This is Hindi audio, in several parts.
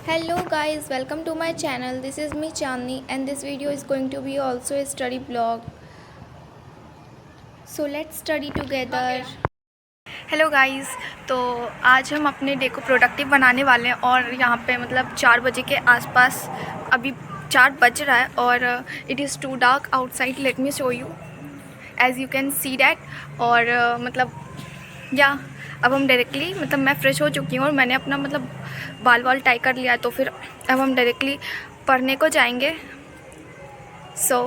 Hello guys, welcome to my channel. This is me Chandni and this video is going to be also a study blog. So let's study together. Hello guys, तो आज हम अपने डे को प्रोडक्टिव बनाने वाले हैं और यहाँ पे मतलब 4 बजे के आसपास अभी 4 बज रहा है और it is too dark outside. Let me show you as you can see that. और मतलब या अब हम डायरेक्टली मतलब मैं फ़्रेश हो चुकी हूँ और मैंने अपना मतलब बाल वाल टाई कर लिया है, तो फिर अब हम डायरेक्टली पढ़ने को जाएंगे. सो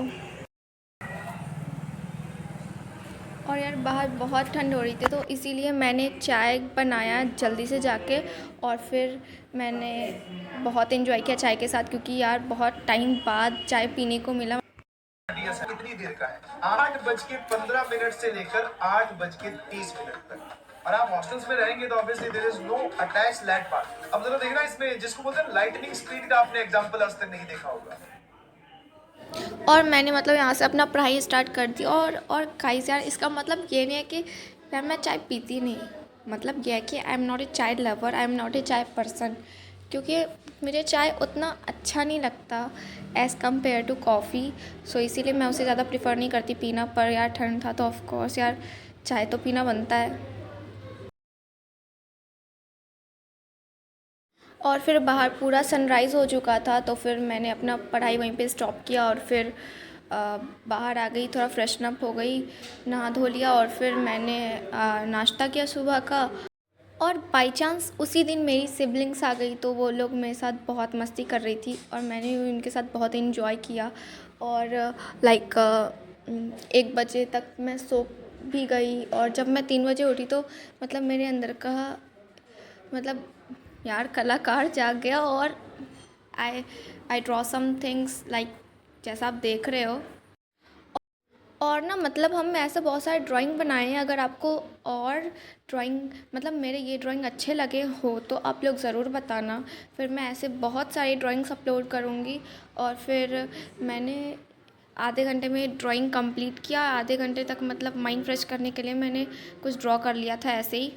और यार बाहर बहुत ठंड हो रही थी तो इसीलिए मैंने चाय बनाया जल्दी से जाके और फिर मैंने बहुत इन्जॉय किया चाय के साथ, क्योंकि यार बहुत टाइम बाद चाय पीने को मिला. कितनी देर का है? 8:15 से लेकर 8:30 तक. और आप हॉस्टल्स में रहेंगे तो obviously there is no attach let part. अब जरा देखना इसमें जिसको बोलते हैं लाइटनिंग स्पीड का आपने एग्जांपल आज तक नहीं देखा होगा. और मैंने मतलब यहाँ से अपना पढ़ाई स्टार्ट कर दी. और गाइस यार इसका मतलब ये नहीं है कि यार मैं चाय पीती नहीं, मतलब ये है कि आई एम नॉट ए चाय lover, I am not a चाय पर्सन, क्योंकि मुझे चाय उतना अच्छा नहीं लगता एज़ कम्पेयर टू कॉफ़ी. सो इसीलिए मैं उसे ज़्यादा प्रेफर नहीं करती पीना. पर यार ठंड था तो ऑफ कोर्स यार चाय तो पीना बनता है. और फिर बाहर पूरा सनराइज़ हो चुका था तो फिर मैंने अपना पढ़ाई वहीं पे स्टॉप किया और फिर बाहर आ गई, थोड़ा फ्रेशन अप हो गई, नहा धो लिया और फिर मैंने नाश्ता किया सुबह का. और बाय चांस उसी दिन मेरी सिबलिंग्स आ गई तो वो लोग मेरे साथ बहुत मस्ती कर रही थी और मैंने भी उनके साथ बहुत इन्जॉय किया. और लाइक 1 बजे तक मैं सो भी गई और जब मैं 3 बजे उठी तो मतलब मेरे अंदर का मतलब यार कलाकार जाग गया. और I I draw some things like जैसा आप देख रहे हो. और ना मतलब हम ऐसे बहुत सारे ड्राइंग बनाए हैं. अगर आपको और ड्राइंग मतलब मेरे ये ड्राइंग अच्छे लगे हो तो आप लोग ज़रूर बताना. फिर मैं ऐसे बहुत सारी ड्राइंग्स अपलोड करूँगी. और फिर मैंने आधे घंटे में ड्राइंग कंप्लीट किया. आधे घंटे तक मतलब माइंड फ्रेश करने के लिए मैंने कुछ ड्रॉ कर लिया था ऐसे ही.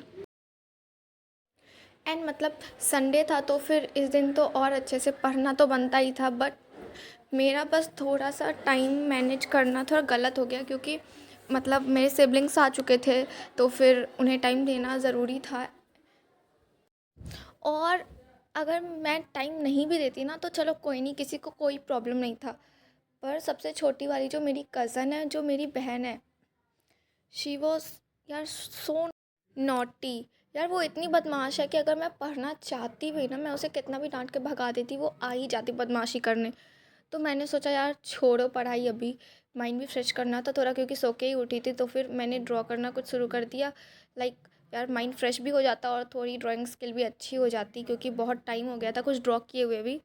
एंड मतलब संडे था तो फिर इस दिन तो और अच्छे से पढ़ना तो बनता ही था, बट मेरा बस थोड़ा सा टाइम मैनेज करना थोड़ा गलत हो गया, क्योंकि मतलब मेरे सिबलिंग्स आ चुके थे तो फिर उन्हें टाइम देना ज़रूरी था. और अगर मैं टाइम नहीं भी देती ना तो चलो कोई नहीं, किसी को कोई प्रॉब्लम नहीं था. पर सबसे छोटी वाली जो मेरी कज़न है, जो मेरी बहन है, शी वॉज यार सो नॉटी. यार वो इतनी बदमाश है कि अगर मैं पढ़ना चाहती भी ना, मैं उसे कितना भी डांट के भगा देती, वो आ ही जाती बदमाशी करने. तो मैंने सोचा यार छोड़ो पढ़ाई, अभी माइंड भी फ्रेश करना था थोड़ा, क्योंकि सो के ही उठी थी. तो फिर मैंने ड्रॉ करना कुछ शुरू कर दिया. लाइक यार माइंड फ्रेश भी हो जाता और थोड़ी ड्राइंग स्किल भी अच्छी हो जाती, क्योंकि बहुत टाइम हो गया था कुछ ड्रॉ किए हुए भी.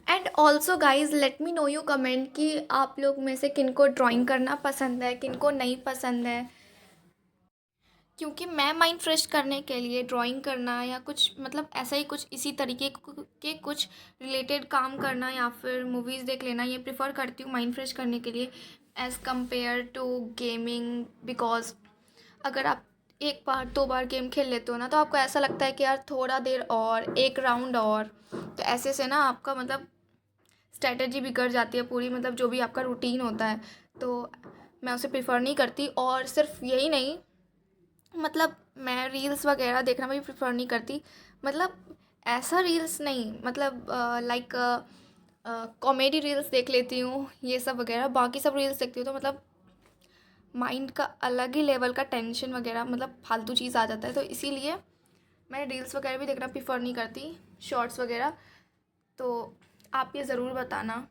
And also guys let me know you comment कि आप लोग में से किन को ड्राइंग करना पसंद है, किन को नहीं पसंद है. क्योंकि मैं माइंड फ्रेश करने के लिए ड्राइंग करना या कुछ मतलब ऐसा ही कुछ इसी तरीके के कुछ रिलेटेड काम करना या फिर मूवीज़ देख लेना ये प्रेफर करती हूँ माइंड फ्रेश करने के लिए as compare to gaming. Because अगर आप एक बार 2 बार गेम खेल लेते हो ना तो आपको ऐसा लगता है कि यार थोड़ा देर और एक राउंड और, तो ऐसे से ना आपका मतलब स्ट्रैटेजी बिगड़ जाती है पूरी, मतलब जो भी आपका रूटीन होता है. तो मैं उसे प्रेफर नहीं करती. और सिर्फ यही नहीं, मतलब मैं रील्स वगैरह देखना भी प्रेफर नहीं करती. मतलब ऐसा रील्स नहीं, मतलब लाइक कॉमेडी रील्स देख लेती हूँ ये सब वगैरह. बाकी सब रील्स देखती हूँ तो मतलब माइंड का अलग ही लेवल का टेंशन वगैरह मतलब फालतू चीज़ आ जाता है. तो इसीलिए मैं रील्स वगैरह भी देखना प्रेफर नहीं करती, शॉर्ट्स वगैरह. तो आप ये ज़रूर बताना,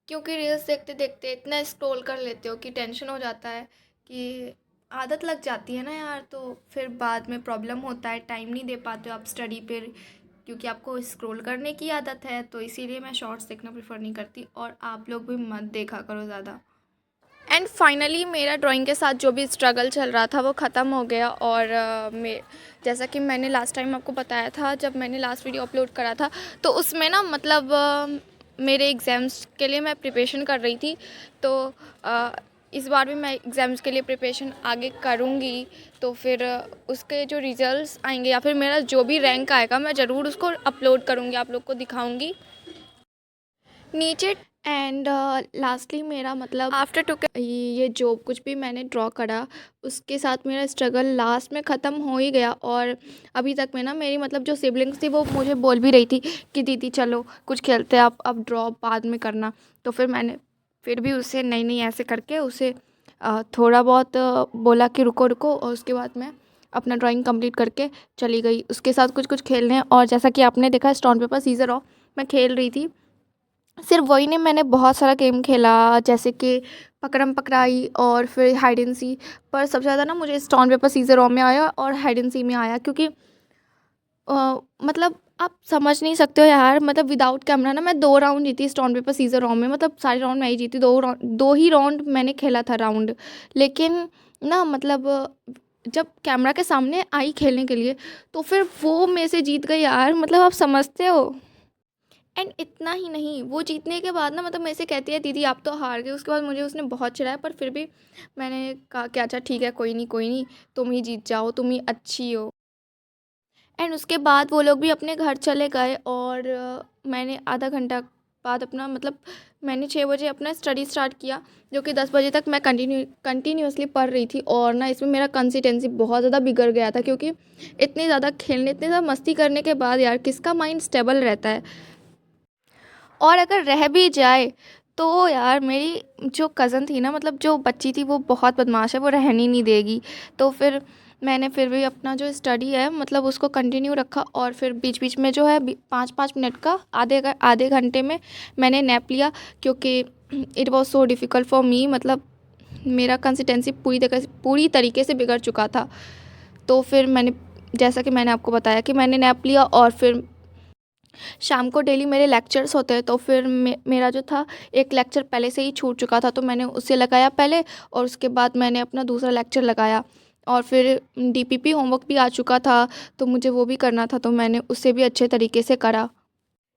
क्योंकि रील्स देखते देखते इतना स्क्रॉल कर लेते हो कि टेंशन हो जाता है, कि आदत लग जाती है ना यार, तो फिर बाद में प्रॉब्लम होता है, टाइम नहीं दे पाते हो आप स्टडी पर, क्योंकि आपको स्क्रॉल करने की आदत है. तो इसीलिए मैं शॉर्ट्स देखना प्रेफर नहीं करती और आप लोग भी मत देखा करो ज़्यादा. एंड फाइनली मेरा ड्राइंग के साथ जो भी स्ट्रगल चल रहा था वो ख़त्म हो गया. और जैसा कि मैंने लास्ट टाइम आपको बताया था जब मैंने लास्ट वीडियो अपलोड करा था, तो उसमें ना मतलब मेरे एग्ज़ाम्स के लिए मैं प्रिपरेशन कर रही थी. तो इस बार भी मैं एग्ज़ाम्स के लिए प्रिपरेशन आगे करूँगी, तो फिर उसके जो रिज़ल्ट्स आएंगे या फिर मेरा जो भी रैंक आएगा मैं ज़रूर उसको अपलोड करूँगी, आप लोग को दिखाऊँगी नीचे। एंड लास्टली मेरा मतलब आफ्टर टू ये जॉब कुछ भी मैंने ड्रॉ करा उसके साथ मेरा स्ट्रगल लास्ट में ख़त्म हो ही गया। और अभी तक में ना मेरी मतलब जो सिबलिंग्स थी वो मुझे बोल भी रही थी कि दीदी चलो कुछ खेलते हैं, आप अब ड्रॉप बाद में करना। तो फिर मैंने फिर भी उसे नहीं नहीं ऐसे करके उसे थोड़ा बहुत बोला कि रुको रुको, और उसके बाद मैं अपना ड्राइंग कंप्लीट करके चली गई उसके साथ कुछ कुछ खेलने। और जैसा कि आपने देखा स्टोन पेपर सीज़र ऑफ मैं खेल रही थी। सिर्फ वही नहीं, मैंने बहुत सारा गेम खेला जैसे कि पकड़म पकड़ाई और फिर हाइड एंड सी। पर सबसे ज़्यादा ना मुझे स्टोन पेपर सीज़र ऑफ में आया और हाइड एंड सी में आया, क्योंकि मतलब आप समझ नहीं सकते हो यार, मतलब विदाउट कैमरा ना मैं 2 राउंड जीती स्टोन पेपर सीज़र ऑफ में, मतलब सारे राउंड मैं ही जीती, 2 ही राउंड मैंने खेला था राउंड। लेकिन ना मतलब जब कैमरा के सामने आई खेलने के लिए तो फिर वो मेरे से जीत गई यार, मतलब आप समझते हो। एंड इतना ही नहीं, वो जीतने के बाद ना मतलब मेरे से कहती है दीदी आप तो हार गए। उसके बाद मुझे उसने बहुत चिढ़ाया, पर फिर भी मैंने कहा कि अच्छा ठीक है, कोई नहीं, तुम ही जीत जाओ, तुम ही अच्छी हो। एंड उसके बाद वो लोग भी अपने घर चले गए और मैंने आधा घंटा बाद अपना मतलब मैंने 6 बजे अपना स्टडी स्टार्ट किया, जो कि 10 बजे तक मैं कंटिन्यूसली पढ़ रही थी। और ना इसमें मेरा कंसिस्टेंसी बहुत ज़्यादा बिगड़ गया था, क्योंकि इतनी ज़्यादा खेलने इतनी ज़्यादा मस्ती करने के बाद यार किसका माइंड स्टेबल रहता है। और अगर रह भी जाए तो यार मेरी जो कज़न थी ना, मतलब जो बच्ची थी, वो बहुत बदमाश है, वो रहने नहीं देगी। तो फिर मैंने फिर भी अपना जो स्टडी है मतलब उसको कंटिन्यू रखा। और फिर बीच बीच में जो है 5-5 मिनट का आधे घंटे में मैंने नैप लिया, क्योंकि it was so difficult for me, मतलब मेरा कंसिस्टेंसी पूरी तरीके से बिगड़ चुका था। तो फिर मैंने जैसा कि मैंने आपको बताया कि मैंने नैप लिया, और फिर शाम को डेली मेरे लेक्चर्स होते हैं। तो फिर मेरा जो था एक लेक्चर पहले से ही छूट चुका था, तो मैंने उसे लगाया पहले, और उसके बाद मैंने अपना दूसरा लेक्चर लगाया। और फिर डीपीपी होमवर्क भी आ चुका था, तो मुझे वो भी करना था, तो मैंने उसे भी अच्छे तरीके से करा।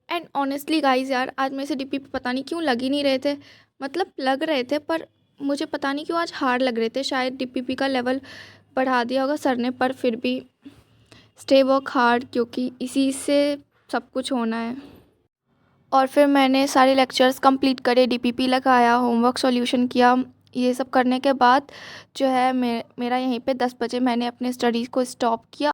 एंड ऑनेस्टली गाइज यार आज मेरे से डीपीपी पता नहीं क्यों लग ही नहीं रहे थे, मतलब लग रहे थे पर मुझे पता नहीं क्यों आज हार्ड लग रहे थे। शायद डीपीपी का लेवल बढ़ा दिया होगा सर ने, पर फिर भी स्टे वर्क हार्ड, क्योंकि इसी से सब कुछ होना है। और फिर मैंने सारे लेक्चर्स कंप्लीट करे, डीपीपी लगाया, होमवर्क सॉल्यूशन किया। ये सब करने के बाद जो है मेरा यहीं पे 10 बजे मैंने अपने स्टडीज़ को स्टॉप किया।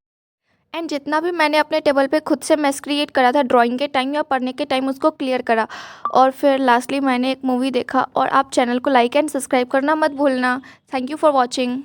एंड जितना भी मैंने अपने टेबल पे खुद से मैथ्स क्रिएट करा था ड्राइंग के टाइम या पढ़ने के टाइम, उसको क्लियर करा। और फिर लास्टली मैंने एक मूवी देखा। और आप चैनल को लाइक एंड सब्सक्राइब करना मत भूलना। Thank you for watching.